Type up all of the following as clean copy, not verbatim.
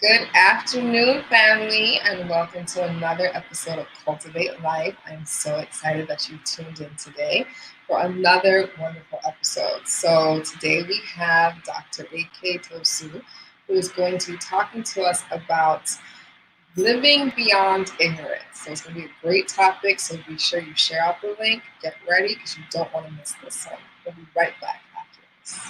Good afternoon, family, and welcome to another episode of Cultivate Life. I'm so excited that you tuned in today for another wonderful episode. So, today we have Dr. A.K. Tosu, who is going to be talking to us about living beyond ignorance. So, it's going to be a great topic. So, be sure you share out the link, get ready, because you don't want to miss this one. We'll be right back after this.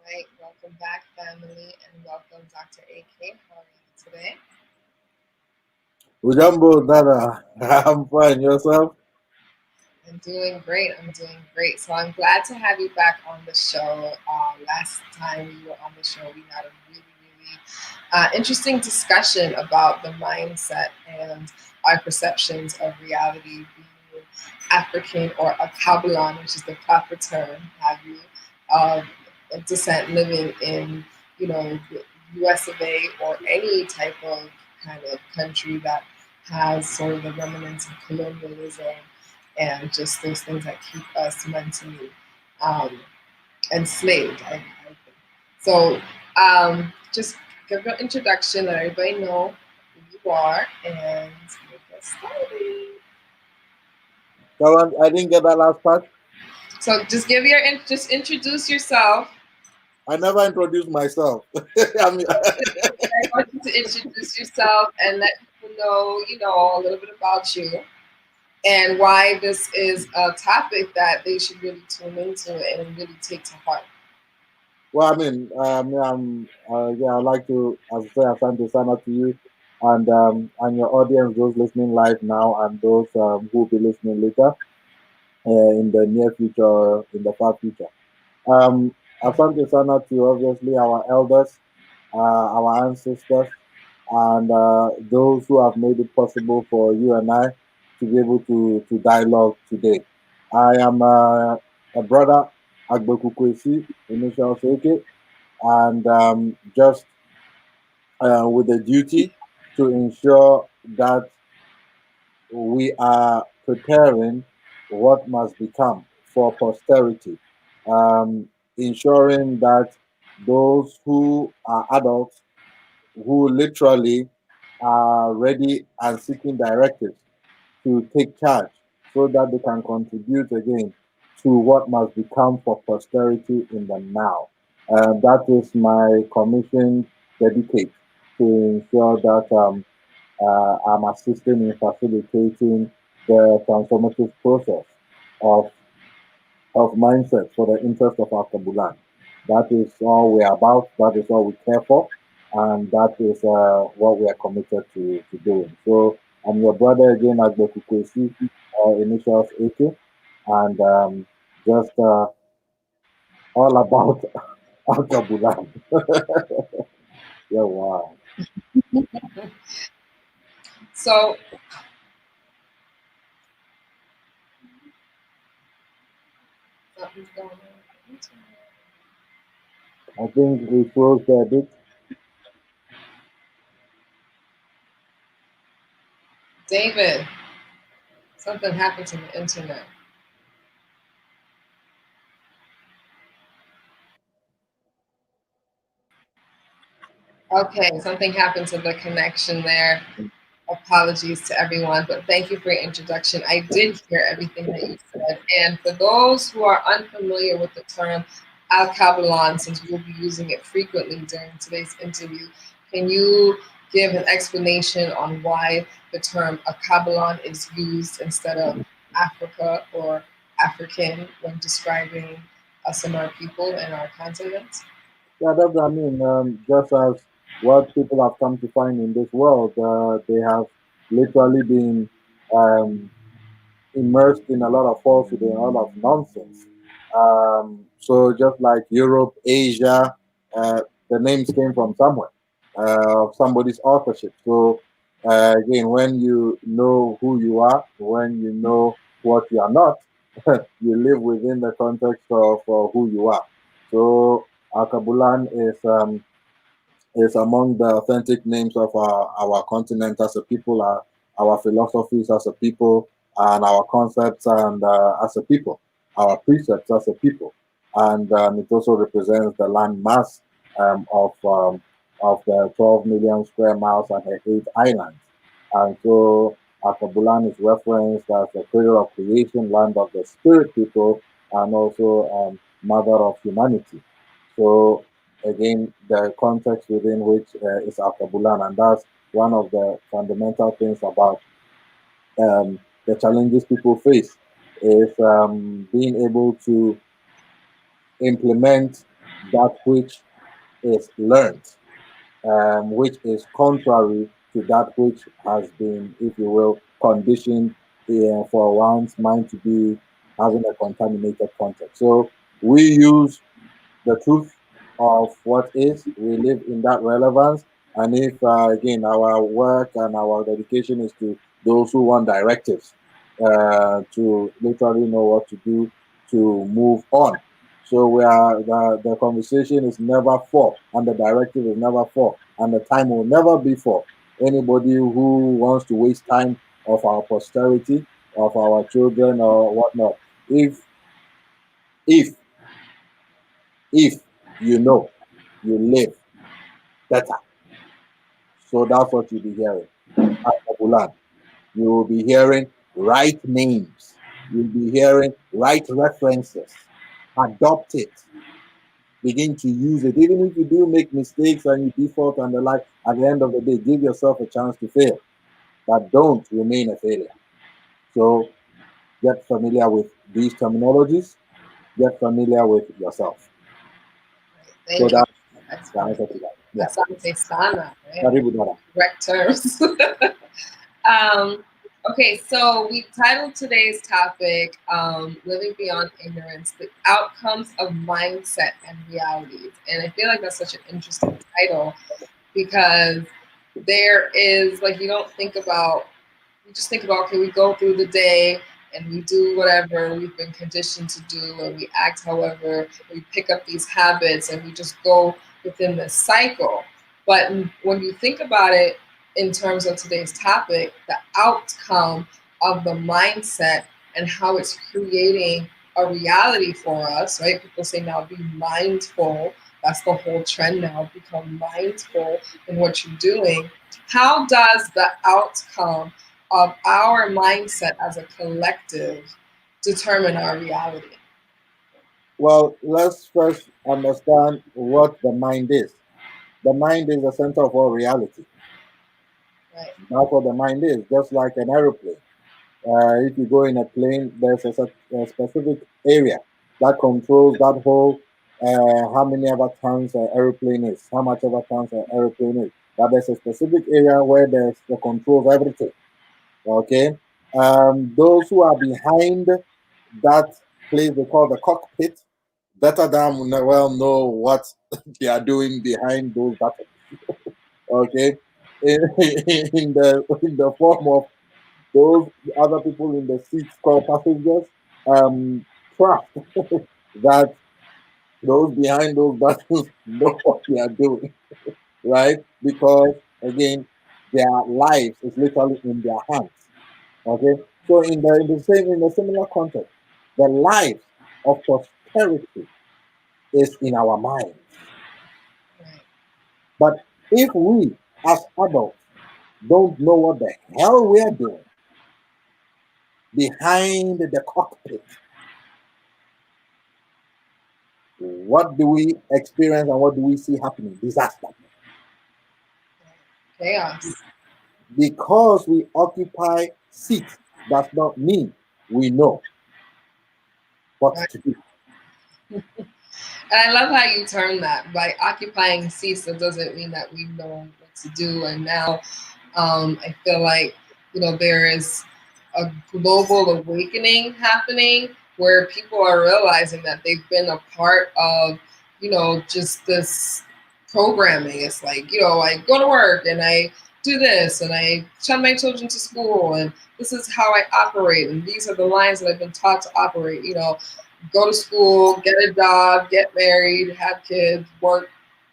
Right, welcome back, family, and welcome, Dr. AK. How are you today? Ujambo, Dada. I'm fine. Yourself? I'm doing great. I'm doing great. So I'm glad to have you back on the show. Last time you were on the show, we had a really interesting discussion about the mindset and our perceptions of reality being African or Acabalon, which is the proper term, have you, of descent living in, the US of A or any type of kind of country that has sort of the remnants of colonialism and just those things that keep us mentally um, enslaved. I think. So just give an introduction, let everybody know who you are, and we'll get started. I didn't get that last part. So just just introduce yourself. I never introduced myself. I mean, I want you to introduce yourself and let people know, a little bit about you and why this is a topic that they should really tune into and really take to heart. yeah, I'd like to, as I say, Asante Sana to you and your audience, those listening live now and those who will be listening later in the near future, in the far future. Asante Sana to obviously our elders, our ancestors, and those who have made it possible for you and I to be able to dialogue today. I am a brother, Agboku Kwesi, initial Seke, and just with the duty to ensure that we are preparing what must become for posterity, ensuring that those who are adults who literally are ready and seeking directives to take charge so that they can contribute again to what must become for posterity in the now. That is my commission dedicate to ensure that I'm assisting in facilitating the transformative process of, of mindset for the interest of Alkebulan. That is all we're about, that is all we care for, and that is what we are committed to doing. So I'm your brother again, Agboku Kwesi, initials AK, and just all about Alkebulan. Yeah, wow. So something's going on. I think we froze there a bit. David, something happened to the internet. Okay, something happened to the connection there. Apologies to everyone, but thank you for your introduction. I did hear everything that you said. And for those who are unfamiliar with the term Alkebulan, since we'll be using it frequently during today's interview, can you give an explanation on why the term Acabalon is used instead of Africa or African when describing us and our people and our continent? Yeah, that's what I mean. Just as what people have come to find in this world, they have literally been um, immersed in a lot of falsehood and a lot of nonsense. So just like Europe, Asia, the names came from somewhere, somebody's authorship. So again, when you know who you are, when you know what you are not, you live within the context of who you are. So Acabalon is among the authentic names of our continent as a people, our philosophies as a people, and our concepts and as a people, our precepts as a people. And it also represents the land mass of the 12 million square miles and the 8 islands. And so Alkebulan is referenced as the cradle of creation, land of the spirit people, and also mother of humanity. So again, the context within which is Alkebulan, and that's one of the fundamental things about the challenges people face is being able to implement that which is learned, which is contrary to that which has been, if you will, conditioned for one's mind to be having a contaminated context. So we use the truth of what is. We live in that relevance. And if, again, our work and our dedication is to those who want directives to literally know what to do to move on. So we are the conversation is never for, and the directive is never for, and the time will never be for anybody who wants to waste time of our posterity, of our children or whatnot. If if you know, you live better. So that's what you'll be hearing. Acabalon. You will be hearing right names. You'll be hearing right references. Adopt it. Begin to use it. Even if you do make mistakes and you default and the like, at the end of the day, give yourself a chance to fail. But don't remain a failure. So get familiar with these terminologies. Get familiar with yourself. So Thank you. that's That's the fun. answer to that. Yeah. Asante sana, right? Karibu dada. Correct terms. um, okay, so we titled today's topic Living Beyond Ignorance, the Outcomes of Mindset and Realities. And I feel like that's such an interesting title because there is, like, you don't think about, you just think about, okay, we go through the day and we do whatever we've been conditioned to do, and we act however, we pick up these habits and we just go within this cycle. But when you think about it in terms of today's topic, the outcome of the mindset and how it's creating a reality for us, right? People say now be mindful. That's the whole trend now, become mindful in what you're doing. How does the outcome of our mindset as a collective determine our reality? Well, let's first understand what the mind is. The mind is the center of all reality. Right. That's what the mind is, just like an aeroplane. If you go in a plane, there's a specific area that controls that whole, how many ever tons an aeroplane is, how much ever tons an aeroplane is. But there's a specific area where there's the control of everything. Okay? Those who are behind that place they call the cockpit better than well know what they are doing behind those buttons. Okay, in the form of those other people in the seats called passengers, trust that those behind those buttons know what they are doing, right? Because again, their lives is literally in their hands. Okay, so in the similar context, the lives of prosperity is in our minds. Right. But if we as adults don't know what the hell we are doing behind the cockpit, what do we experience and what do we see happening? Disaster. Chaos. Because we occupy seats does not mean we know what Right. to do. And I love how you term that. By occupying seats, that doesn't mean that we know what to do. And now I feel like, there is a global awakening happening where people are realizing that they've been a part of, just this programming. It's like, I go to work and I do this and I send my children to school and this is how I operate and these are the lines that I've been taught to operate. Go to school, get a job, get married, have kids, work,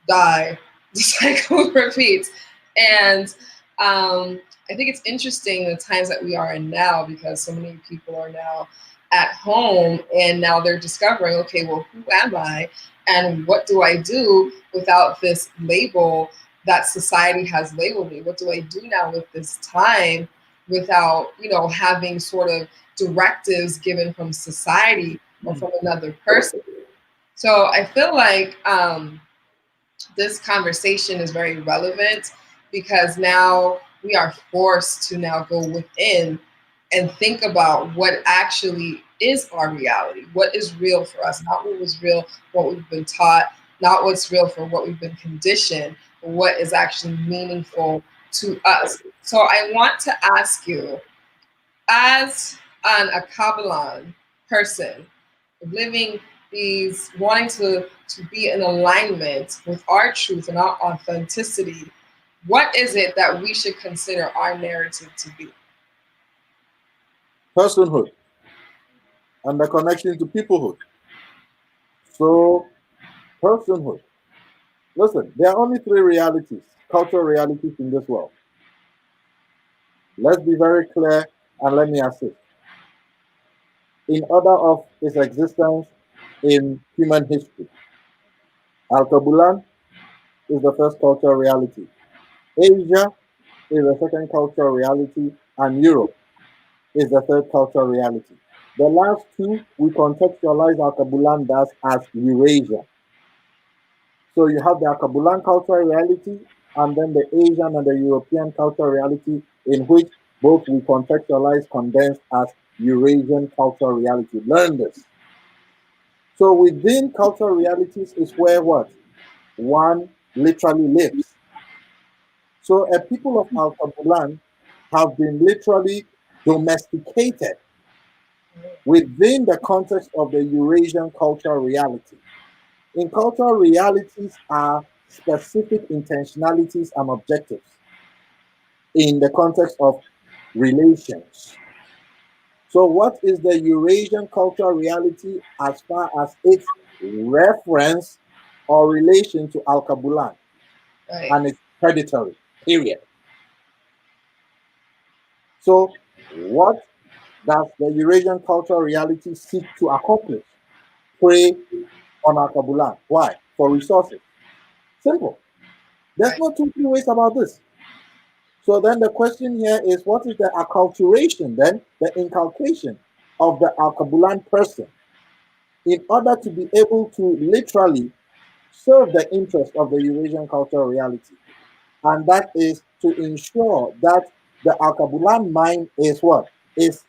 die. The cycle repeats. And I think it's interesting the times that we are in now because so many people are now at home and now they're discovering, okay, well, who am I and what do I do without this label that society has labeled me? What do I do now with this time without, having sort of directives given from society or from another person? So I feel like this conversation is very relevant because now we are forced to now go within and think about what actually is our reality, what is real for us, not what was real, what we've been taught, not what's real for what we've been conditioned, but what is actually meaningful to us. So I want to ask you, as an Acabalon person, living these, wanting to be in alignment with our truth and our authenticity, what is it that we should consider our narrative to be? Personhood and the connection to peoplehood. So, personhood. Listen, there are only three realities, cultural realities in this world. Let's be very clear and let me assist. In order of its existence in human history, Alkebulan is the first cultural reality. Asia is the second cultural reality, and Europe is the third cultural reality. The last two, we contextualize Alkebulan as Eurasia. So you have the Acabalon cultural reality and then the Asian and the European cultural reality, in which both we contextualize condensed as Eurasian cultural reality. Learn this. So within cultural realities is where what? One literally lives. So a people of Alkebulan have been literally domesticated within the context of the Eurasian cultural reality. In cultural realities are specific intentionalities and objectives in the context of relations. So, what is the Eurasian cultural reality as far as its reference or relation to Alkebulan Right. and its predatory? Period. So, what does the Eurasian cultural reality seek to accomplish? Prey on Alkebulan. Why? For resources. Simple. There's Right. no two ways about this. So then the question here is, what is the acculturation then, the inculcation of the Alkebulan person in order to be able to literally serve the interest of the Eurasian cultural reality? And that is to ensure that the Alkebulan mind is what? Is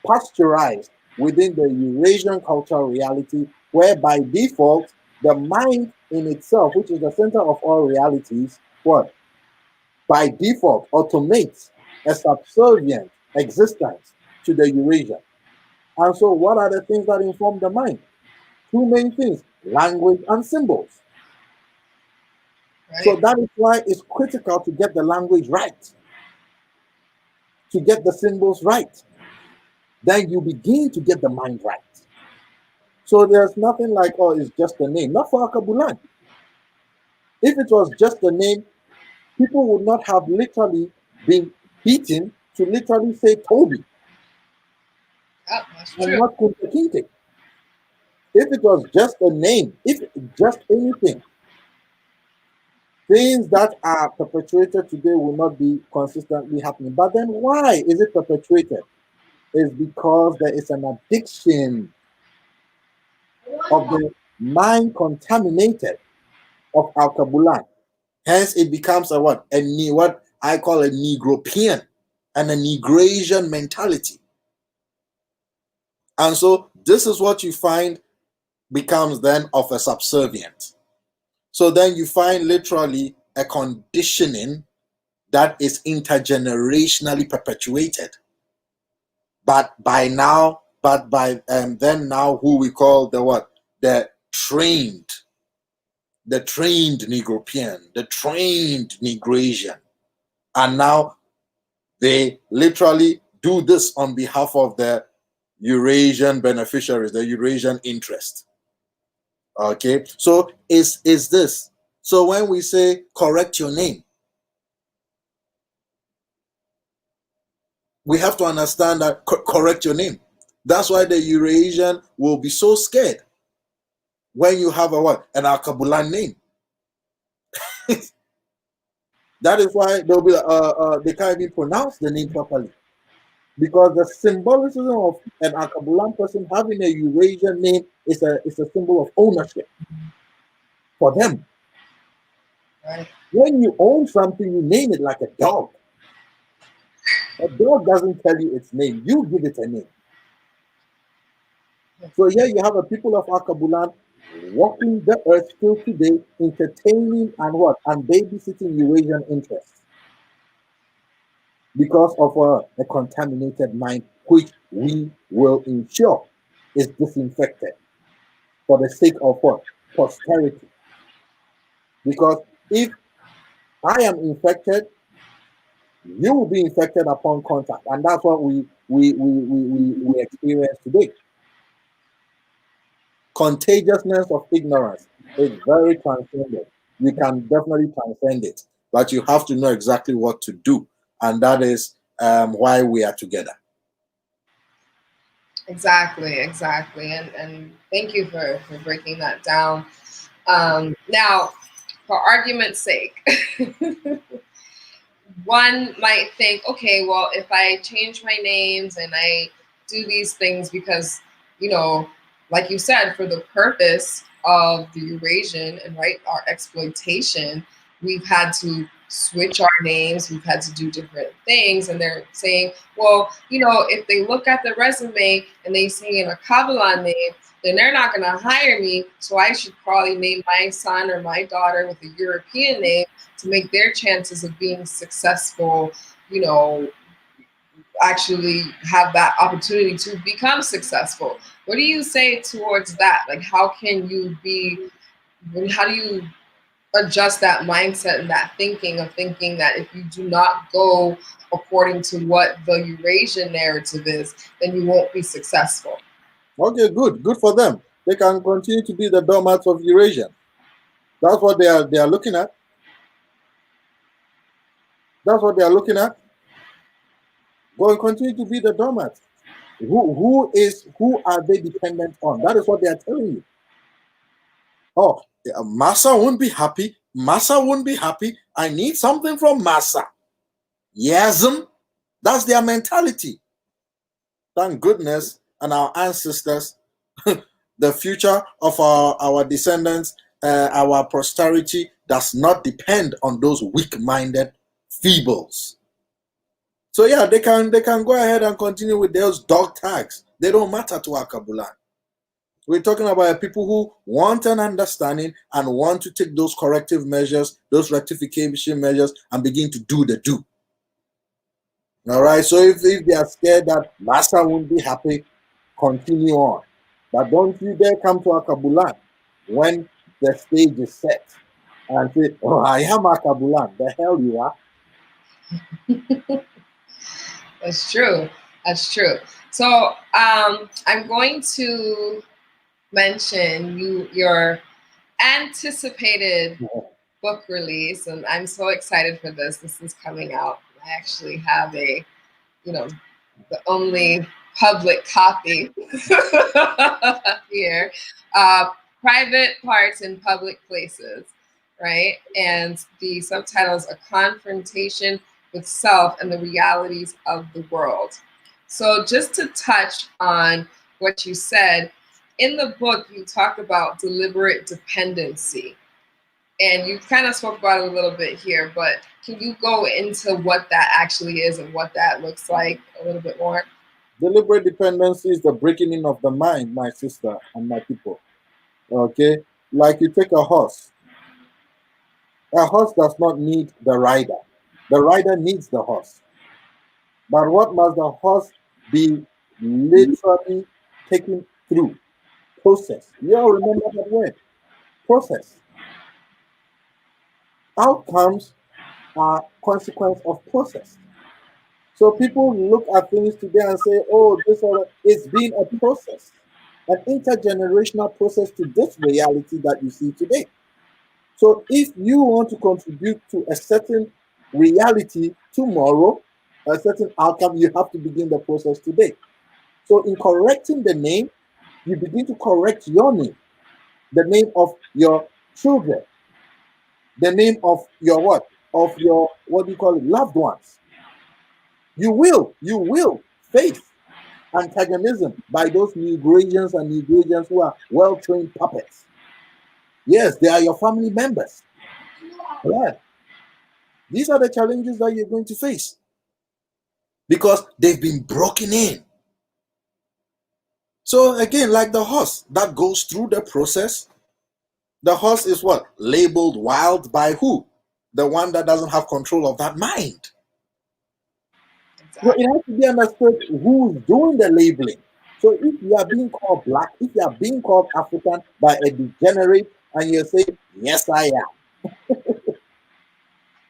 pasteurized within the Eurasian cultural reality, where by default, the mind in itself, which is the center of all realities, what? By default automates a subservient existence to the Eurasia. And so, what are the things that inform the mind? Two main things: language and symbols. So, Right. that is why it's critical to get the language right, to get the symbols right. Then you begin to get the mind right. So, there's nothing like, oh, it's just a name. Not for Acabalon. If it was just a name, people would not have literally been beaten to literally say Toby Yeah, that's and true. not Kunta Kinte. If it was just a name, if just anything, things that are perpetuated today will not be consistently happening. But then why is it perpetuated? It's because there is an addiction of the mind contaminated of Alkebulan. Hence, it becomes a what? What I call a Negropean and a Negrasian mentality. And so this is what you find becomes then of a subservient. So then you find literally a conditioning that is intergenerationally perpetuated. But by then now who we call the what? The trained, the trained Negropean, the trained Negrasian. And now they literally do this on behalf of the Eurasian beneficiaries, the Eurasian interest. Okay, so is this? So when we say correct your name, we have to understand that correct your name. That's why the Eurasian will be so scared when you have a what? An Alkebulan name. That is why they'll be they can't even pronounce the name properly. Because the symbolism of an Acabalon person having a Eurasian name is a symbol of ownership for them. Right. When you own something, you name it like a dog. A dog doesn't tell you its name, you give it a name. So here you have a people of Acabalon walking the earth still today, entertaining and what? And babysitting Eurasian interests because of a contaminated mind, which we will ensure is disinfected for the sake of what? Posterity. Because if I am infected, you will be infected upon contact, and that's what we experience today. Contagiousness of ignorance is very transcendent. You can definitely transcend it, but you have to know exactly what to do, and that is why we are together. Exactly, and thank you for breaking that down. Now, for argument's sake, one might think, okay, well, if I change my names and I do these things because, like you said, for the purpose of the Eurasian and our exploitation, we've had to switch our names, we've had to do different things, and they're saying, well, if they look at the resume and they see a Caballon name, then they're not going to hire me, so I should probably name my son or my daughter with a European name to make their chances of being successful, actually have that opportunity to become successful. What do you say towards that? Like, how do you adjust that mindset and that thinking that if you do not go according to what the Eurasian narrative is, then you won't be successful? Okay, good for them. They can continue to be the doormats of Eurasia. That's what they are looking at. That's what they are looking at. Go and continue to be the doormats. Who are they dependent on? That is what they are telling you. Oh, Massa won't be happy. Massa won't be happy. I need something from Massa. Yasm. That's their mentality. Thank goodness, and our ancestors, the future of our descendants, our posterity does not depend on those weak-minded feebles. So yeah, they can go ahead and continue with those dog tags. They don't matter to Acabalon. We're talking about people who want an understanding and want to take those corrective measures, those rectification measures, and begin to do the do. All right. So if they are scared that Massa won't be happy, continue on. But don't you dare come to Acabalon when the stage is set and say, "Oh, I am Acabalon." The hell you are. That's true. That's true. So I'm going to mention your anticipated book release, and I'm so excited for this. This is coming out. I actually have the only public copy here. Private Parts in Public Places, right? And the subtitle is A Confrontation with Self and the Realities of the World. So just to touch on what you said, in the book, you talk about deliberate dependency. And you kind of spoke about it a little bit here, but can you go into what that actually is and what that looks like a little bit more? Deliberate dependency is the breaking in of the mind, my sister and my people. Okay? Like you take a horse. A horse does not need the rider. The rider needs the horse. But what must the horse be literally taken through? Process. You all remember that word. Process. outcomes are consequence of process. So people look at things today and say, oh, this or that. It's been a process, an intergenerational process to this reality that you see today. So if you want to contribute to a certain reality tomorrow, a certain outcome, you have to begin the process today. So in correcting the name, you begin to correct your name, the name of your children, the name of your what? Of your, what do you call it, loved ones. You will face antagonism by those Negroians and Negroians who are well-trained puppets. Yes, they are your family members. Yeah, these are the challenges that you're going to face because they've been broken in. So again, like the horse that goes through the process, the horse is what? Labeled wild by who? The one that doesn't have control of that mind. So Exactly. it has to be understood who's doing the labeling. So if you are being called black, if you are being called African by a degenerate, and you say, yes, I am,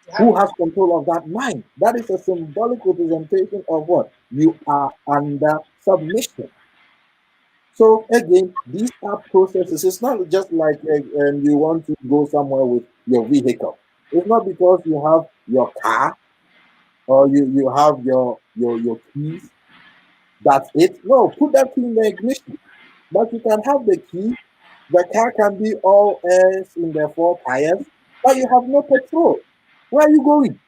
Yep. who has control of that mind? That is a symbolic representation of what? You are under submission. So again, these are processes. It's not just like you want to go somewhere with your vehicle. It's not because you have your car or you have your keys. That's it. No, put that key in the ignition. But you can have the key. The car can be all airs in the four tires, but you have no petrol. Where are you going?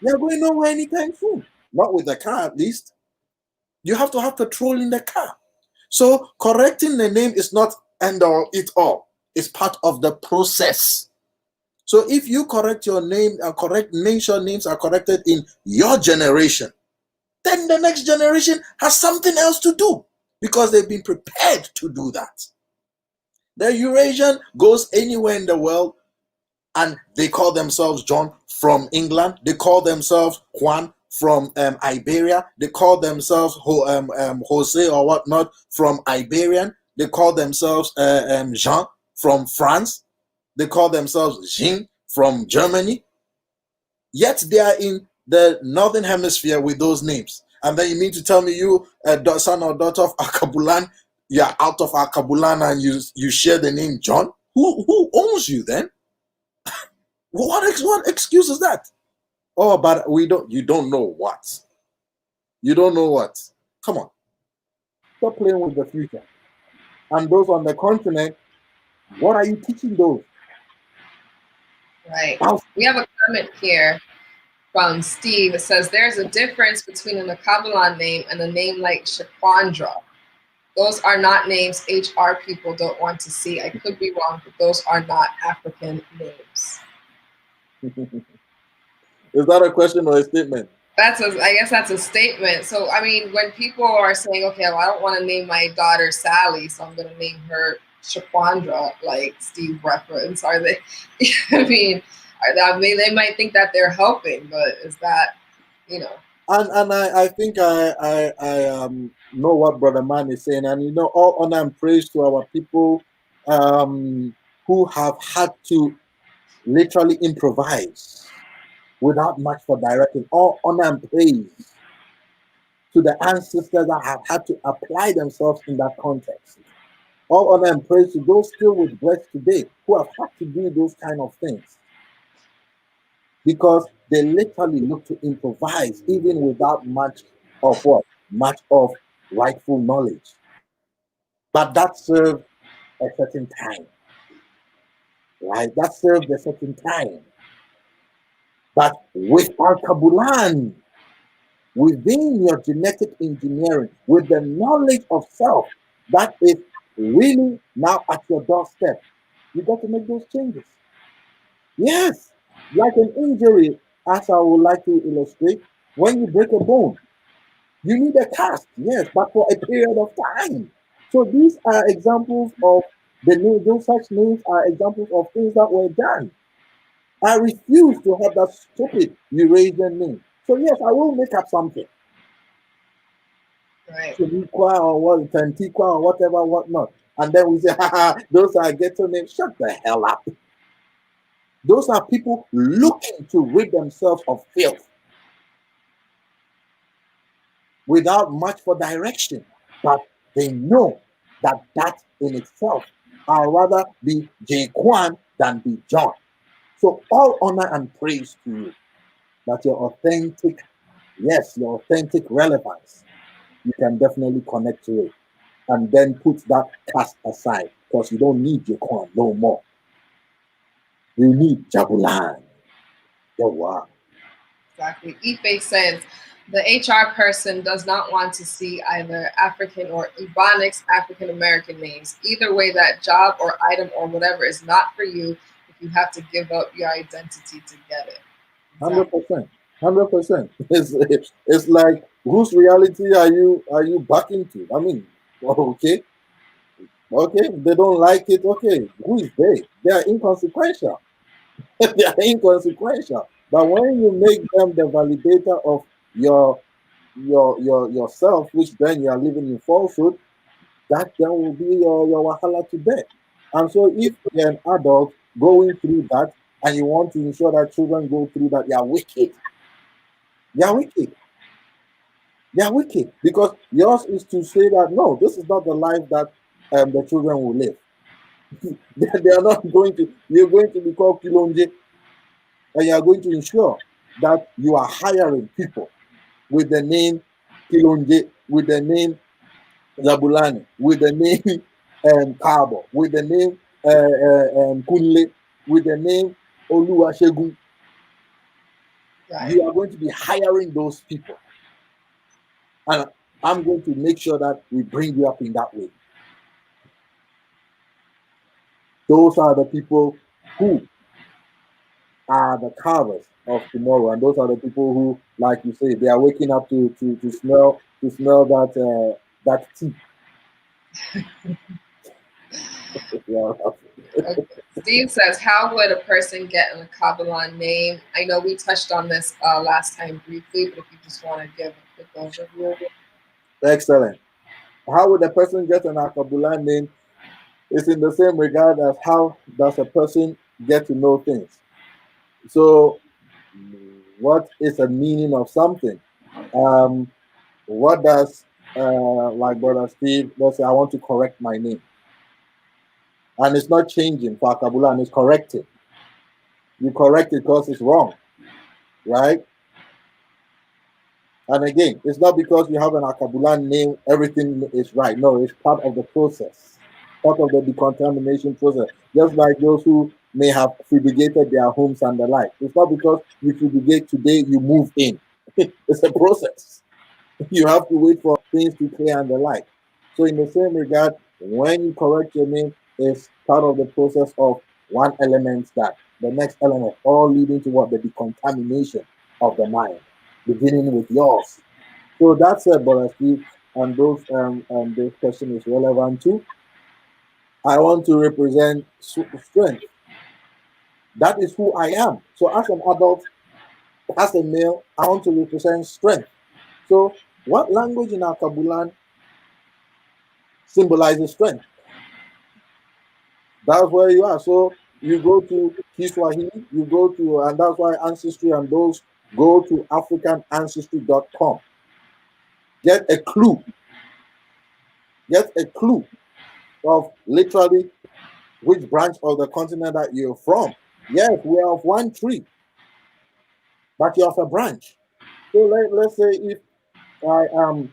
You're going nowhere anytime soon. Not with the car, at least. You have to have petrol in the car. So correcting the name is not end all it all. It's part of the process. So if you correct your name and make sure names are corrected in your generation, then the next generation has something else to do because they've been prepared to do that. The Eurasian goes anywhere in the world and they call themselves John from England. They call themselves Juan from Iberia. They call themselves Jose or whatnot from Iberian. They call themselves Jean from France. They call themselves Jean from Germany. Yet they are in the northern hemisphere with those names. And then you mean to tell me you, son or daughter of Acabalon, you're out of Acabalon and you share the name John? Who owns you then? What excuse is that? Oh, but we don't. You don't know what. You don't know what. Come on, stop playing with the future. And those on the continent, what are you teaching those? Right. How- We have a comment here from Steve. It says there's a difference between an Acabalon name and a name like Shaquandra. Those are not names HR people don't want to see. I could be wrong, but those are not African names. Is that a question or a statement? I guess that's a statement. So I mean, when people are saying, okay, well, I don't want to name my daughter Sally, so I'm gonna name her Shaquandra, like Steve reference, are they I mean, they might think that they're helping, but is that, you know. And I think I know what Brother Man is saying, and all honor and praise to our people who have had to literally improvise without much for directing. All honor and praise to the ancestors that have had to apply themselves in that context. All honor and praise to those still with breath today who have had to do those kind of things because they literally look to improvise even without much of what? Much of rightful knowledge. But that served a certain time, right? That served a certain time. But with Alkebulan, within your genetic engineering, with the knowledge of self that is really now at your doorstep, you got to make those changes. Yes, like an injury, as I would like to illustrate, when you break a bone, you need a cast, yes, but for a period of time. So these are examples of the name, those such names are examples of things that were done. I refuse to have that stupid Eurasian name. So yes, I will make up something. Right. Shaniqua or what, Tantiqua or whatever, whatnot. And then we say, haha, those are ghetto names. Shut the hell up. Those are people looking to rid themselves of filth without much for direction. But they know that that in itself, I'd rather be J. Kwan than be John. So all honor and praise to you that your authentic, yes, your authentic relevance, you can definitely connect to it and then put that cast aside because you don't need J. Kwan no more. You need Jabulan. Wow. Exactly. Ife says the HR person does not want to see either African or Ebonics African American names. Either way, that job or item or whatever is not for you if you have to give up your identity to get it. Exactly. 100%. 100%. It's like whose reality are you backing to? I mean, okay, okay, they don't like it. Okay, who is they? They are inconsequential. They are inconsequential. But when you make them the validator of your yourself, which then you are living in falsehood, that then will be your wahala to bear. And so if you're an adult going through that and you want to ensure that children go through that, you are wicked. You are wicked. They are wicked because yours is to say that no, this is not the life that the children will live. They are not going to. You're going to be called Kilonje, and you are going to ensure that you are hiring people with the name Kilonje, with the name Zabulani, with the name Kabo, with the name Kunle, with the name Oluwasegun. Right. You are going to be hiring those people, and I'm going to make sure that we bring you up in that way. Those are the people who are the carvers of tomorrow, and those are the people who, like you say, they are waking up to smell that tea. Yeah. Okay. Steve says, how would a person get an Acabalon name? I know we touched on this last time briefly, but if you just want to give a quick overview. Excellent. How would a person get an Alkebulan name? It's in the same regard as how does a person get to know things. So, what is the meaning of something? Um, what does like Brother Steve? Let's say I want to correct my name. And it's not changing for Acabalon, it's corrected. You correct it because it's wrong, right? And again, it's not because you have an Acabulan name, everything is right. No, it's part of the process, part of the decontamination process. Just like those who may have fumigated their homes and the like. It's not because you fumigate today, you move in. It's a process. You have to wait for things to clear and the like. So, in the same regard, when you correct your name, it's part of the process of one element that the next element, all leading to what the decontamination of the mind, beginning with yours. So that's it, Brother Steve, and this question is relevant too. I want to represent strength. That is who I am. So as an adult, as a male, I want to represent strength. So what language in Alkebulan symbolizes strength? That's where you are. So you go to Kiswahili, you go to, and that's why Ancestry and those go to AfricanAncestry.com. Get a clue. Get a clue of literally which branch of the continent that you're from. Yes, we are of one tree, but you're of a branch. So let's say if I am,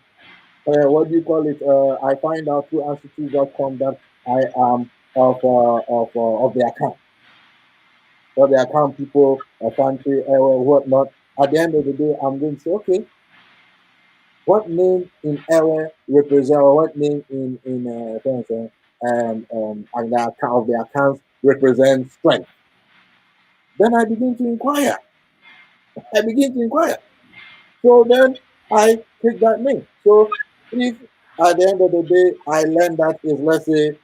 what do you call it? I find out through ancestry.com that I am of the account. Or the account people, a country, whatnot. At the end of the day, I'm going to say, okay, what name in error represent, or what name and the account of the accounts represents strength? Then I begin to inquire. I begin to inquire. So then I take that name. So if at the end of the day I learn that is, let's say,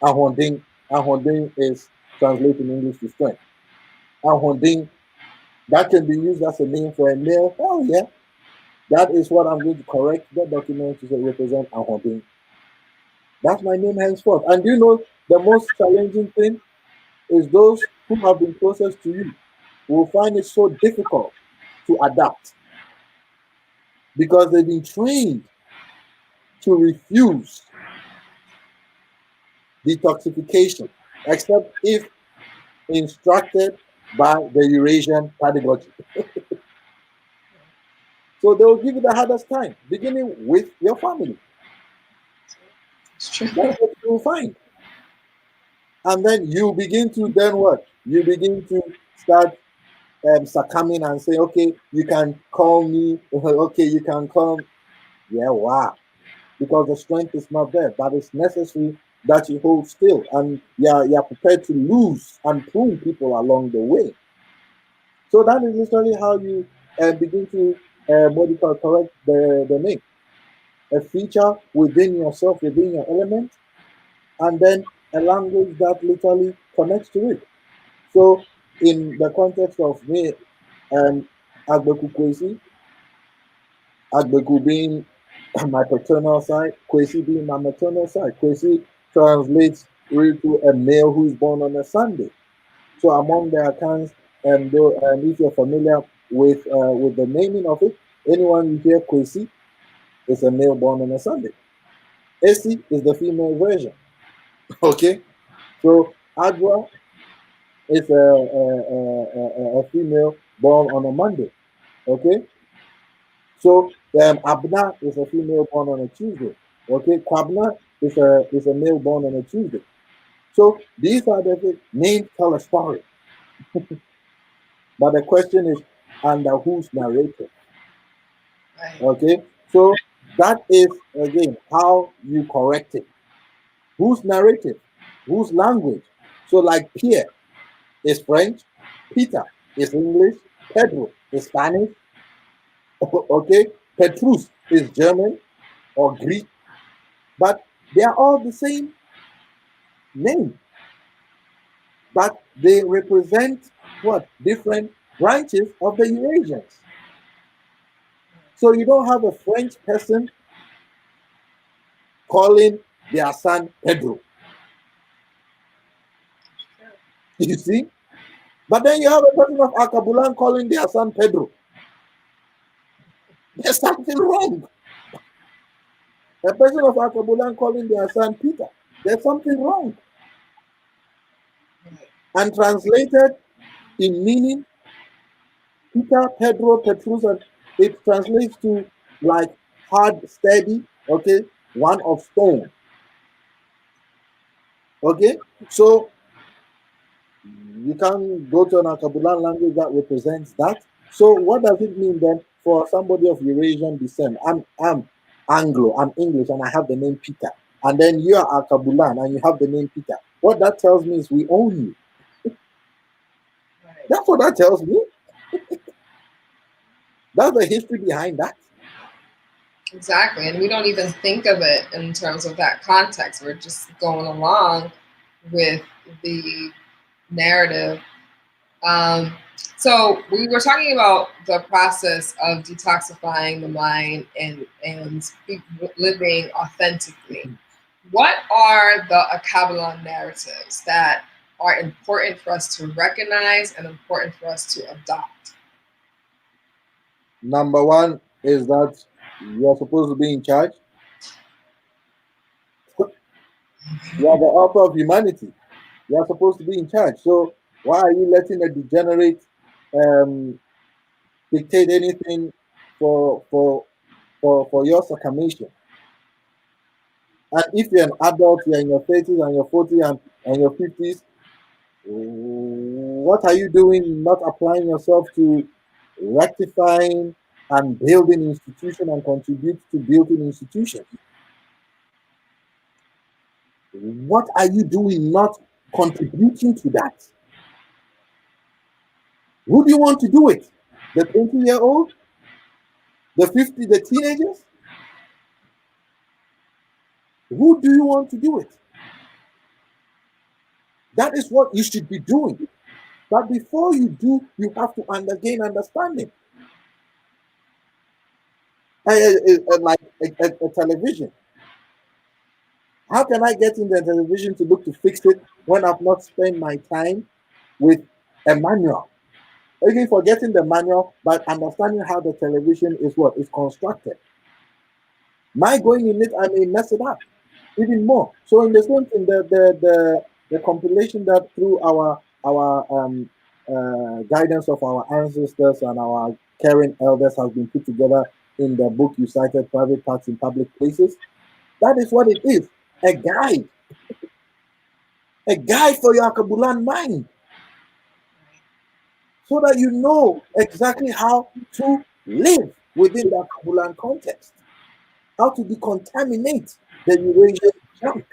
Ahonding, Ahonding is translated in English to strength. Ahonding, that can be used as a name for a male. Oh yeah, that is what I'm going to correct that document to represent Ahonding. That's my name henceforth. And you know the most challenging thing is those who have been closest to you will find it so difficult to adapt because they've been trained to refuse detoxification, except if instructed by the Eurasian pedagogy. So they will give you the hardest time, beginning with your family. It's true. That's what you will find. And then you begin to then what? You begin to start succumbing and say, okay, you can call me, okay, you can call, yeah, wow. Because the strength is not there, but it's necessary that you hold still and you're prepared to lose and prune people along the way. So that is literally how you begin to what do you call correct the name. A feature within yourself, within your element, and then a language that literally connects to it. So in the context of me, Agbeku Kwesi, Agbeku being my paternal side, Kwesi being my maternal side. Kwesi translates into a male who's born on a Sunday. So among the accounts, if you're familiar with the naming of it, anyone you hear Kwesi is a male born on a Sunday. Esi is the female version. Okay, so Adwa is a female born on a Monday. Okay, so Abna is a female born on a Tuesday. Okay, Kwabna is a male born on a Tuesday. So these are the names tell a story. But the question is under whose narrative? Right. Okay, so that is again how you correct it. Whose narrative? Whose language? So like Pierre is French, Peter is English, Pedro is Spanish, okay, Petrus is German or Greek, but they are all the same name, but they represent what? Different branches of the Eurasians. So you don't have a French person calling their son Pedro. You see? But then you have a person of Acabalon calling their son Pedro. There's something wrong. A person of Acabalon calling their son Peter. There's something wrong. And translated in meaning, Peter, Pedro, Petrus, and it translates to like hard, steady, okay, one of stone. Okay? So you can go to an Alkebulan language that represents that. So what does it mean then for somebody of Eurasian descent? I'm Anglo, I'm English, and I have the name Peter. And then you are Alkebulan and you have the name Peter. What that tells me is we own you. Right. That's what that tells me. That's the history behind that. Exactly. And we don't even think of it in terms of that context. We're just going along with the narrative. So we were talking about the process of detoxifying the mind and living authentically. What are the Acabalon narratives that are important for us to recognize and important for us to adopt? Number one is that you're supposed to be in charge. You are the author of humanity. You are supposed to be in charge. So why are you letting a degenerate um, dictate anything for for for your circumcision? And if you're an adult, you're in your 30s and your 40s and your 50s, what are you doing not applying yourself to rectifying and building institutions and contribute to building institutions? What are you doing not contributing to that? Who do you want to do it? The 20-year-old? The 50, the teenagers? Who do you want to do it? That is what you should be doing. But before you do, you have to gain understanding. Like a television. How can I get in the television to look to fix it when I've not spent my time with a manual. Even forgetting the manual, but understanding how the television is what is constructed. My going in it, I may mess it up even more. So in the same thing, the compilation that through our guidance of our ancestors and our caring elders has been put together in the book you cited, Private Parts in Public Places. That is what it is. A guide. A guide for your Acabalon mind. So that you know exactly how to live within the Acabalon context. How to decontaminate the Eurasian junk.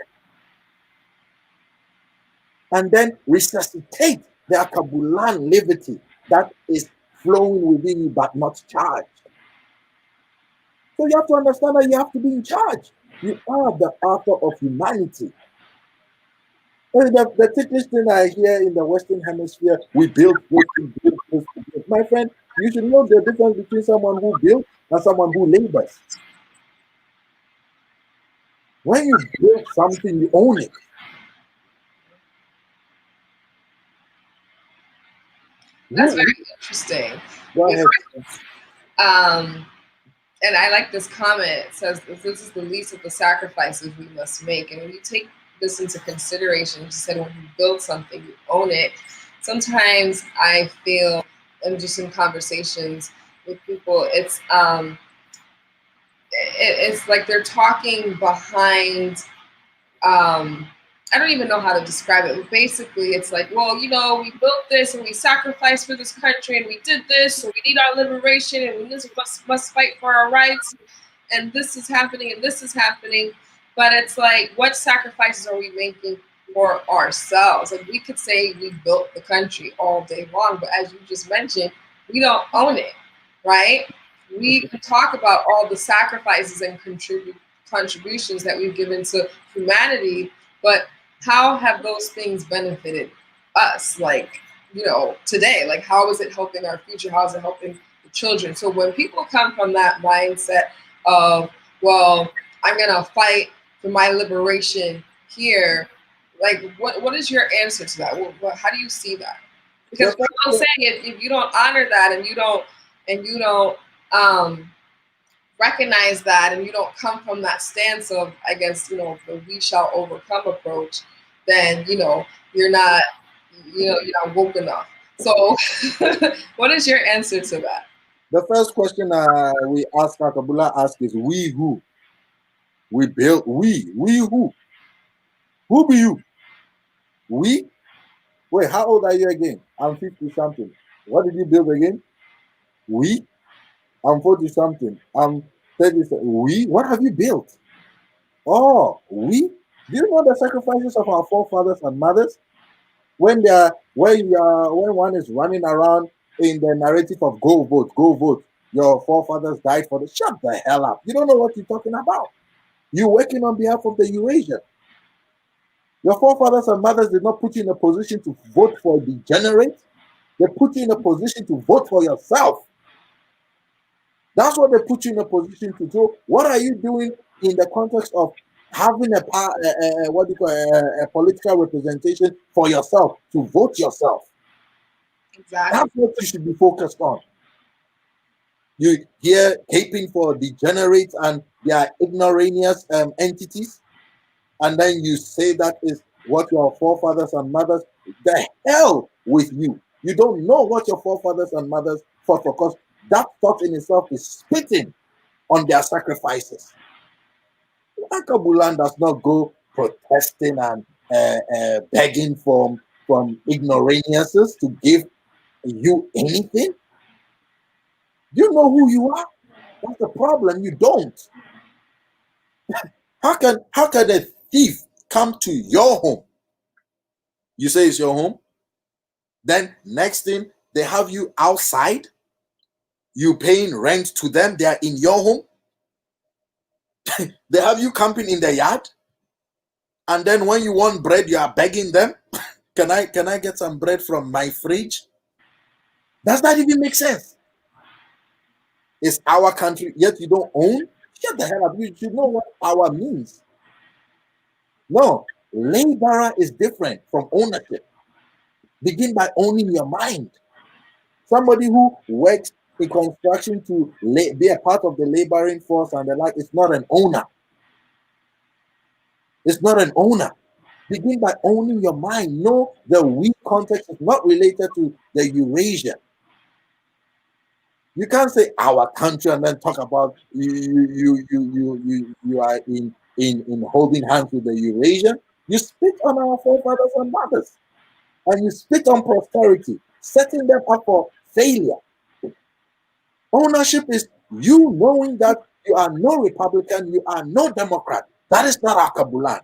And then resuscitate the Acabalon liberty that is flowing within you but not charged. So you have to understand that you have to be in charge. You are the author of humanity. And the thickest thing I hear in the Western Hemisphere, we build this, we build this, we build. My friend, you should know the difference between someone who builds and someone who labors. When you build something, you own it. That's very interesting. Go ahead. And I like this comment. It says, this is the least of the sacrifices we must make. And when you take this into consideration, you said when you build something, you own it. Sometimes I feel, and just in conversations with people, it's like they're talking behind, I don't even know how to describe it, but basically it's like, well, you know, we built this and we sacrificed for this country and we did this, so we need our liberation and we must fight for our rights, and this is happening and this is happening. But it's like, what sacrifices are we making for ourselves? Like, we could say we built the country all day long, but as you just mentioned, we don't own it, right? We can talk about all the sacrifices and contributions that we've given to humanity, but how have those things benefited us, like, you know, today? Like, how is it helping our future? How is it helping the children? So when people come from that mindset of, well, I'm gonna fight for my liberation here, like, what is your answer to that? How do you see that? Because people say, if you don't honor that and you don't recognize that, and you don't come from that stance of, I guess, you know, the we shall overcome approach, then, you know, you're not woke enough. So what is your answer to that? The first question we ask, Acabalon ask, is we who? We build, we who? Who be you? We? Wait, how old are you again? I'm 50 something. What did you build again? We? I'm 40 something. I'm 30 something. We? What have you built? Oh, we? Do you know the sacrifices of our forefathers and mothers? When one is running around in the narrative of go vote, your forefathers died for the, shut the hell up. You don't know what you're talking about. You're working on behalf of the Eurasia. Your forefathers and mothers did not put you in a position to vote for a degenerate. They put you in a position to vote for yourself. That's what they put you in a position to do. What are you doing in the context of having a political representation for yourself, to vote yourself? Exactly. That's what you should be focused on. You hear caping for degenerates and their ignoraneous entities, and then you say that is what your forefathers and mothers. The hell with you. You don't know what your forefathers and mothers fought for, because that thought in itself is spitting on their sacrifices. Acabalon does not go protesting and begging from ignoramuses to give you anything. You know who you are. That's the problem. You don't. How can a thief come to your home? You say it's your home. Then next thing, they have you outside. You paying rent to them. They are in your home. They have you camping in the yard. And then when you want bread, you are begging them. Can I get some bread from my fridge? Does that even make sense? It's our country, yet you don't own? Shut the hell up. You should know what our means. No, laborer is different from ownership. Begin by owning your mind. Somebody who works in construction to be a part of the laboring force and the like is not an owner. It's not an owner. Begin by owning your mind. Know the we context is not related to the Eurasia. You can't say our country and then talk about you are in holding hands with the Eurasian. You spit on our forefathers and mothers, and you spit on prosperity, setting them up for failure. Ownership is you knowing that you are no Republican, you are no Democrat. That is not Acabalon.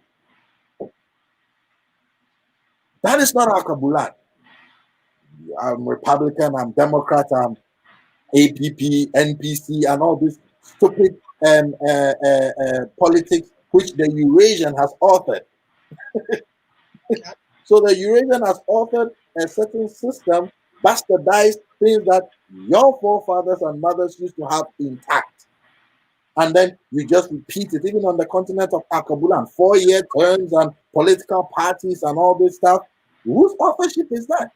That is not Alkebulan. I'm Republican, I'm Democrat, I'm APP, NPC, and all this stupid politics which the Eurasian has authored. So the Eurasian has authored a certain system, bastardized things that your forefathers and mothers used to have intact. And then you just repeat it, even on the continent of Acabalon, 4-year terms and political parties and all this stuff. Whose authorship is that?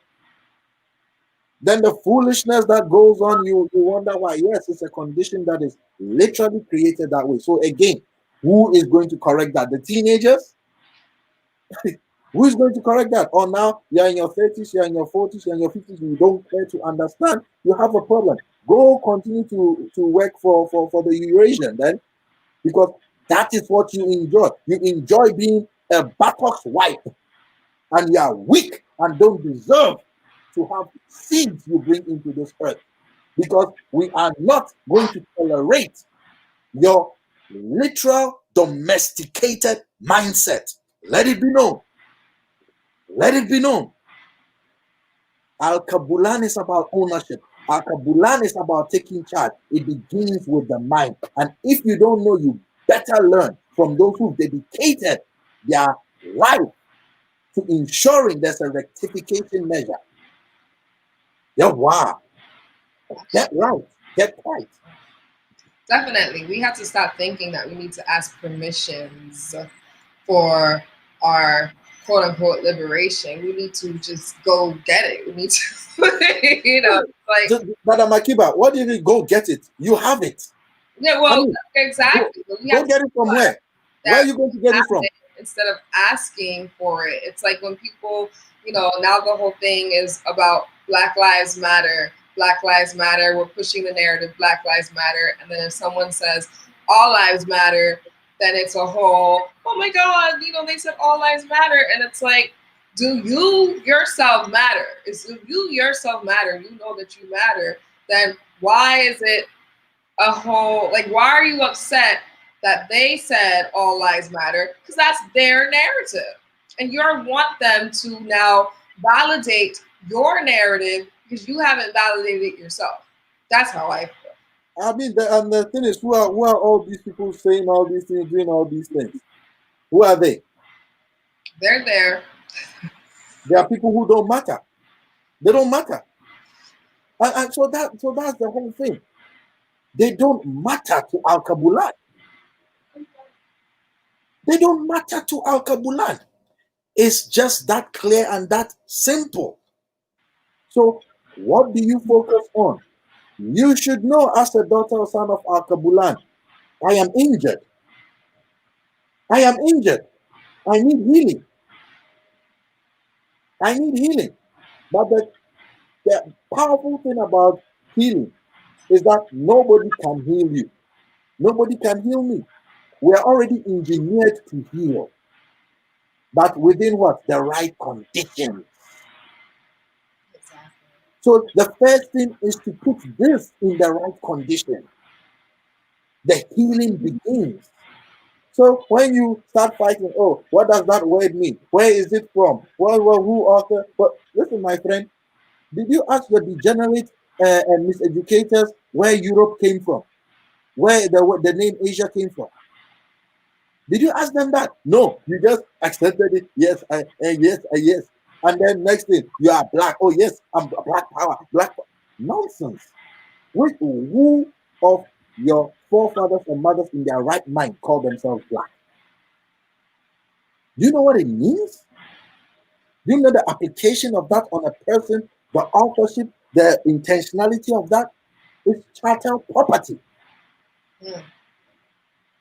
Then the foolishness that goes on, you wonder why. Yes, it's a condition that is literally created that way. So again, who is going to correct that? The teenagers? Who is going to correct that? Or now you're in your 30s, you're in your 40s, you're in your 50s, you don't care to understand, you have a problem. Go continue to work for the Eurasian then, because that is what you enjoy. You enjoy being a buttocks wife, and you are weak and don't deserve to have seeds you bring into this earth, because we are not going to tolerate your literal domesticated mindset. Let it be known. Let it be known. Alkebulan is about ownership. Alkebulan is about taking charge. It begins with the mind. And if you don't know, you better learn from those who've dedicated their life to ensuring there's a rectification measure. Yeah, wow. Get right. Get right. Definitely. We have to stop thinking that we need to ask permissions for our quote unquote liberation. We need to just go get it. We need to, like. Madam Akiba, what do you mean go get it? You have it. Yeah, well, I mean, exactly. Go get it from where? Where are you going to get it from? Instead of asking for it. It's like when people, now the whole thing is about Black Lives Matter. Black Lives Matter. We're pushing the narrative Black Lives Matter. And then if someone says all lives matter, then it's a whole, oh my God, they said all lives matter. And it's like, do you yourself matter? If you yourself matter, you know that you matter, then why is it a whole, like, why are you upset that they said all lives matter? Because that's their narrative. And you want them to now validate your narrative because you haven't validated it yourself. That's how I feel. I mean, the thing is, who are all these people saying all these things, doing all these things? Who are they? They're there. There are people who don't matter. They don't matter. And so that's the whole thing. They don't matter to Alkebulan. They don't matter to Alkebulan. It's just that clear and that simple. So what do you focus on? You should know, as a daughter or son of Alkebulan, I am injured. I am injured. I need healing. I need healing. But the powerful thing about healing is that nobody can heal you. Nobody can heal me. We're already engineered to heal. But within what? The right conditions. Exactly. So the first thing is to put this in the right condition. The healing begins. So when you start fighting, oh, what does that word mean? Where is it from? Well, who author? But listen, my friend, did you ask the degenerate miseducators where Europe came from? Where the name Asia came from? Did you ask them that? No, you just accepted it. Yes, yes. And then next thing, you are black. Oh, yes, I'm black power. Black power. Nonsense. Who of your forefathers and mothers in their right mind call themselves black? Do you know what it means? Do you know the application of that on a person, the authorship, the intentionality of that is chattel property. Mm.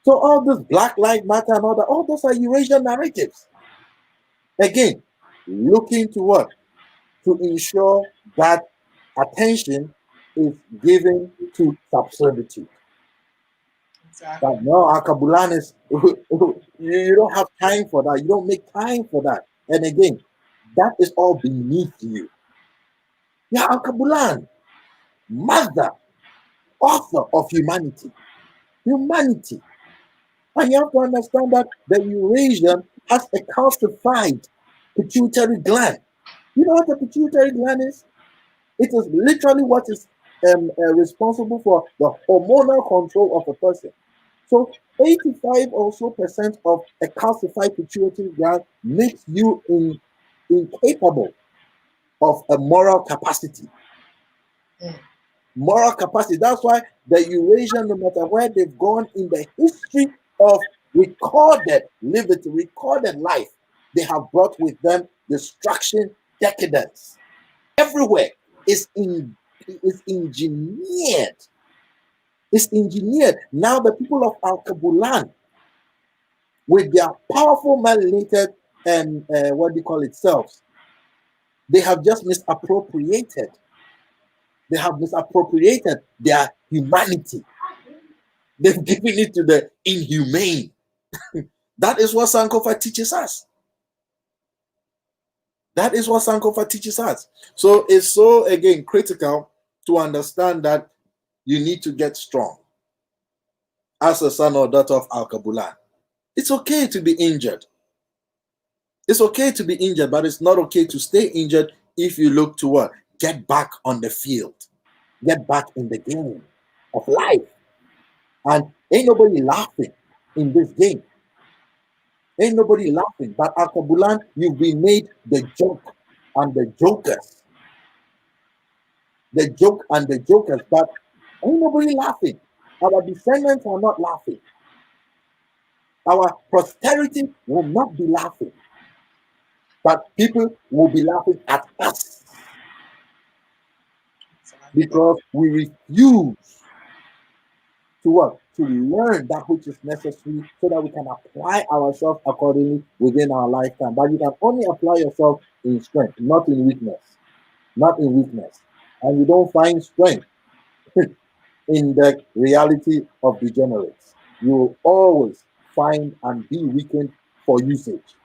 So all this Black Lives Matter and all that, all those are Eurasian narratives. Again, looking to what? To ensure that attention is given to subservitude. Exactly. But no, Acabalon is you don't have time for that. You don't make time for that. And again, that is all beneath you. Yeah, Alkebulan, mother, author of humanity. Humanity. And you have to understand that the Eurasian has a calcified pituitary gland. You know what a pituitary gland is? It is literally what is responsible for the hormonal control of a person. So 85 or so percent of a calcified pituitary gland makes you incapable of a moral capacity. Mm. Moral capacity. That's why the Eurasian, no matter where they've gone in the history of recorded liberty, recorded life, they have brought with them destruction, decadence. Everywhere is engineered. It's engineered. Now the people of Alkebulan, with their powerful melanated and what do you call it selves, they have just misappropriated. They have misappropriated their humanity. They've given it to the inhumane. That is what Sankofa teaches us. That is what Sankofa teaches us. So it's so, again, critical to understand that you need to get strong as a son or daughter of Alkebulan. It's okay to be injured. It's okay to be injured, but it's not okay to stay injured if you look to what? Get back on the field. Get back in the game of life. And ain't nobody laughing in this game. Ain't nobody laughing. But Acabalon, you've been made the joke and the jokers. The joke and the jokers. But ain't nobody laughing. Our descendants are not laughing. Our posterity will not be laughing. But people will be laughing at us Exactly. because we refuse to what? To learn that which is necessary so that we can apply ourselves accordingly within our lifetime. But you can only apply yourself in strength, not in weakness. Not in weakness. And you don't find strength in the reality of degenerates. You will always find and be weakened for usage.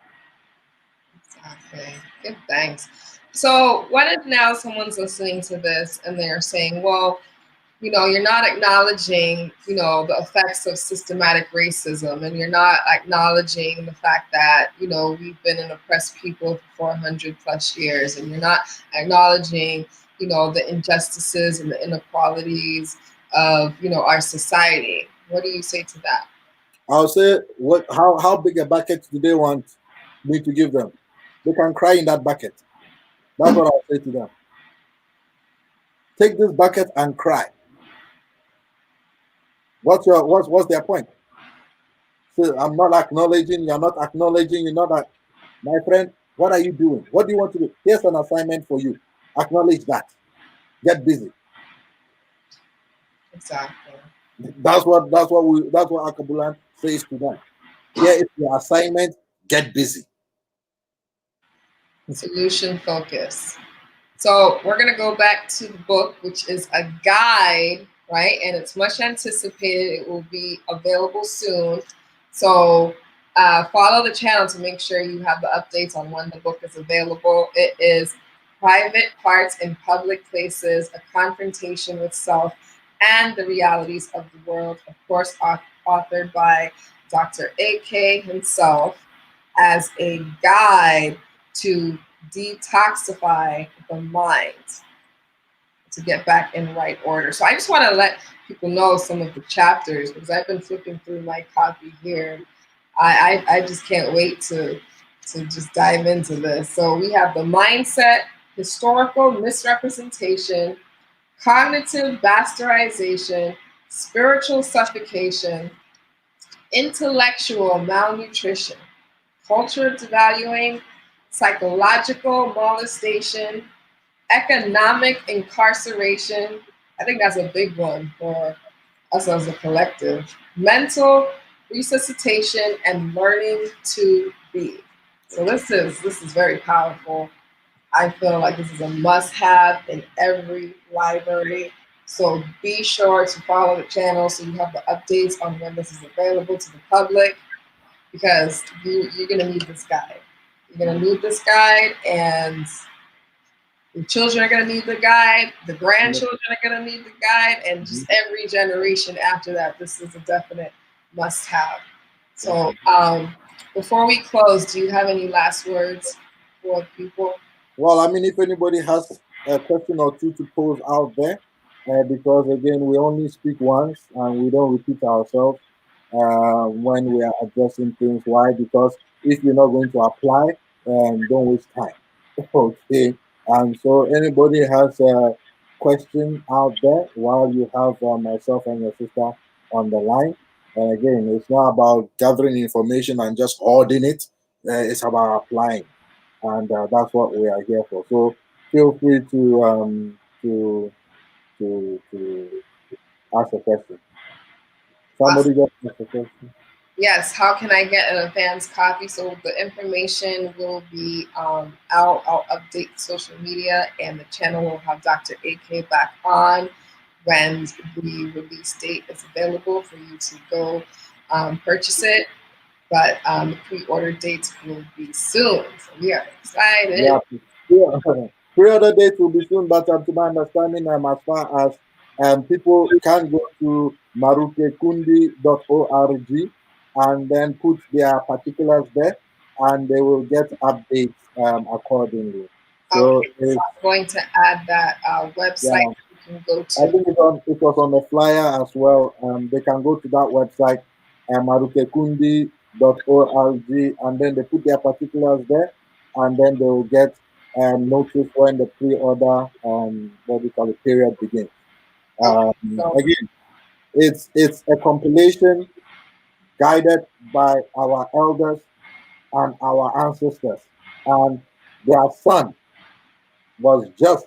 Exactly. Good, thanks. So, what if now someone's listening to this and they're saying, well, you're not acknowledging, the effects of systematic racism, and you're not acknowledging the fact that, we've been an oppressed people for 400 plus years, and you're not acknowledging, the injustices and the inequalities of, our society. What do you say to that? I'll say, what? How big a bucket do they want me to give them? They can cry in that bucket. That's what I'll say to them. Take this bucket and cry. What's their point? So I'm not acknowledging, you're not acknowledging, you're not my friend, what are you doing? What do you want to do? Here's an assignment for you. Acknowledge that. Get busy. Exactly. That's what Acabalon says to them. Here is your assignment, get busy. Solution focus. So we're going to go back to the book, which is a guide, right? And it's much anticipated. It will be available soon. So follow the channel to make sure you have the updates on when the book is available. It is Private Parts in Public Places, A Confrontation with Self and the Realities of the World. Of course, authored by Dr. A.K. himself as a guide to detoxify the mind to get back in the right order. So I just want to let people know some of the chapters because I've been flipping through my copy here. I just can't wait to just dive into this. So we have the mindset, historical misrepresentation, cognitive bastardization, spiritual suffocation, intellectual malnutrition, culture devaluing, psychological molestation, economic incarceration. I think that's a big one for us as a collective. Mental resuscitation and learning to be. So this is very powerful. I feel like this is a must-have in every library. So be sure to follow the channel so you have the updates on when this is available to the public because you're gonna need this guide. You're gonna need this guide, and the children are going to need the guide. The grandchildren are going to need the guide, and just every generation after that. This is a definite must-have. So, before we close, do you have any last words for people? Well, I mean, if anybody has a question or two to pose out there, because again, we only speak once and we don't repeat ourselves when we are addressing things. Why? Because if you're not going to apply, don't waste time. Okay. And so, anybody has a question out there while you have myself and your sister on the line. And again, it's not about gathering information and just hoarding it. It's about applying, and that's what we are here for. So feel free to ask a question. Awesome. Somebody just ask a question. Yes, how can I get an advanced copy? So the information will be out. I'll update social media, and the channel will have Dr. AK back on when the release date is available for you to go purchase it. But the pre-order dates will be soon, so we are excited. Yeah, pre-order date will be soon, but to my understanding, as far as people can go to marukekundi.org and then put their particulars there, and they will get updates accordingly. So Okay, so I'm going to add that website yeah, you can go I to. think it was on the flyer as well. They can go to that website, marukekundi.org, and then they put their particulars there, and then they will get notice when the pre-order, what we call it, period begins. Okay, so Again, it's a compilation guided by our elders and our ancestors, and their son was just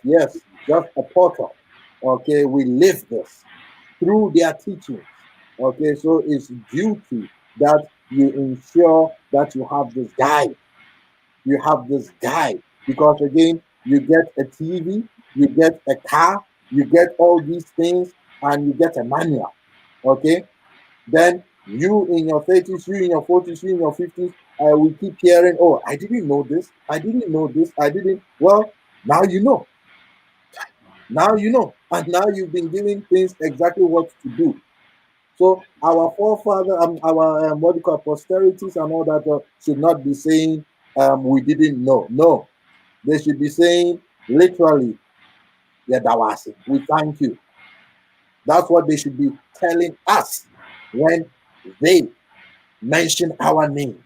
a portal. Okay, we live this through their teachings. Okay, so it's duty that you ensure that you have this guide. You have this guide because again, you get a TV, you get a car, you get all these things, and you get a manual. Okay, then you in your 30s, you in your 40s, you in your 50s, we keep hearing, oh, I didn't know this, I didn't know this, I didn't. Well, now you know. Now you know, and now you've been given things exactly what to do. So our forefather, our what do you call posterities and all that should not be saying we didn't know. No, they should be saying literally, yeah, Dawasi, we thank you. That's what they should be telling us when they mention our names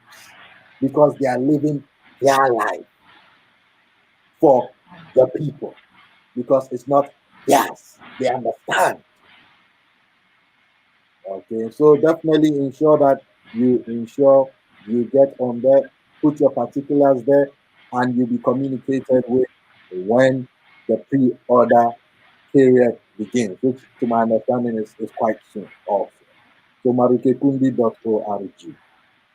because they are living their life for the people because it's not theirs. They understand. Okay, so definitely ensure that you get on there, put your particulars there, and you'll be communicated with when the pre-order period begins, which to my understanding is quite soon also. So marukekundi.org.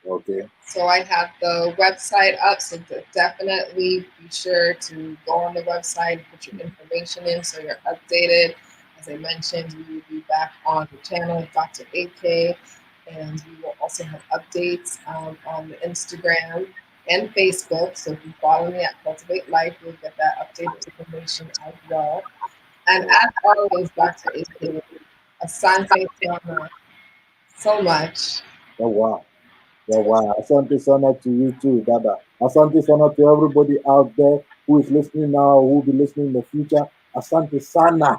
Okay. So I have the website up, so definitely be sure to go on the website, put your information in so you're updated. As I mentioned, we will be back on the channel with Dr. AK, and we will also have updates on the Instagram and Facebook. So if you follow me at Cultivate Life, you'll get that updated information as well. And as always, Dr. AK, Asante Tiana, so much. Oh wow. Oh wow. Asante sana to you too, Dada. Asante sana to everybody out there who is listening now, who will be listening in the future. Asante sana.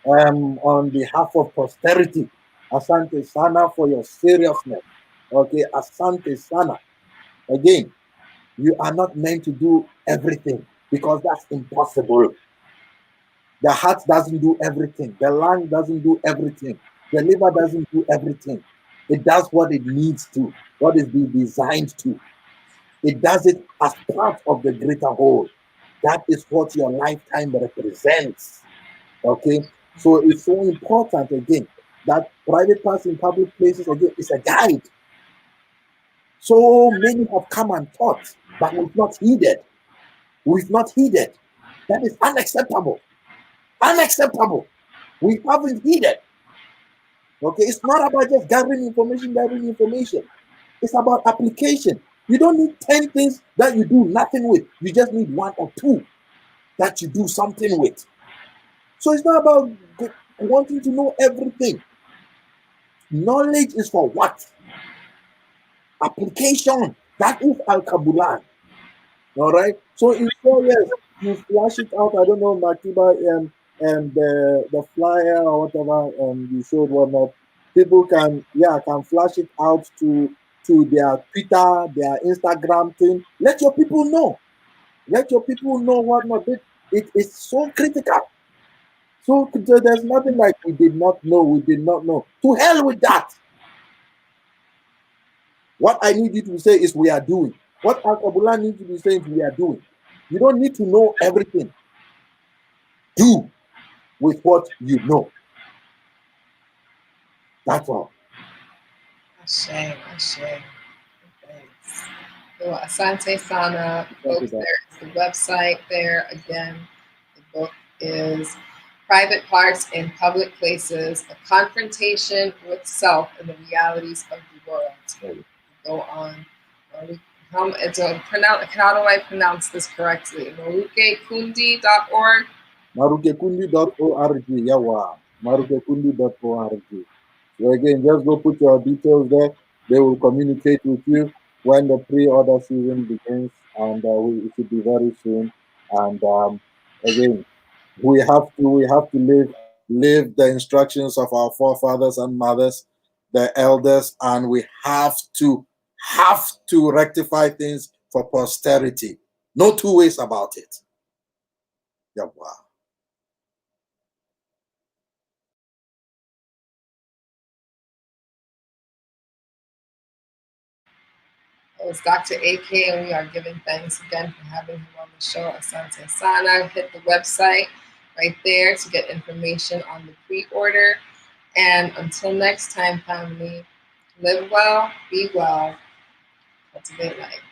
On behalf of posterity. Asante Sana for your seriousness. Okay, Asante Sana. Again, you are not meant to do everything because that's impossible. The heart doesn't do everything, the lung doesn't do everything, the liver doesn't do everything. It does what it needs to, what is being designed to. It does it as part of the greater whole. That is what your lifetime represents. Okay, so it's so important again that private parts in public places again is a guide. So many have come and taught, but we've not heeded. We've not heeded. That is unacceptable. Unacceptable. We haven't heeded. Okay, it's not about just gathering information, gathering information. It's about application. You don't need 10 things that you do nothing with. You just need one or two that you do something with. So it's not about wanting to know everything. Knowledge is for what? Application. That is Alkebulan. All right. So in 4 years, you flash it out. I don't know, Makiba, and the flyer or whatever you showed, whatnot. People can flash it out to their Twitter, their Instagram thing. Let your people know. Let your people know whatnot. It is so critical. So there's nothing like we did not know. We did not know. To hell with that. What I need you to say is we are doing. What Acabalon needs to be saying is we are doing. You don't need to know everything. Do with what you know. That's all. Ashe, ashe. Thanks. So Asante Sana, Copy folks, that. there's the website there. Again, the book is Private Parts in Public Places, A Confrontation with Self and the Realities of the World. Go on. How do I pronounce this correctly? Marukekundi.org. Marukekundi.org. Yawa. Marukekundi.org. So again, just go put your details there. They will communicate with you when the pre-order season begins, and it should be very soon. And again, we have to live the instructions of our forefathers and mothers, the elders, and we have to rectify things for posterity. No two ways about it. Yawa. It's Dr. AK, and we are giving thanks again for having him on the show. Asante Sana. Hit the website right there to get information on the pre-order. And until next time, family, live well, be well, cultivate life.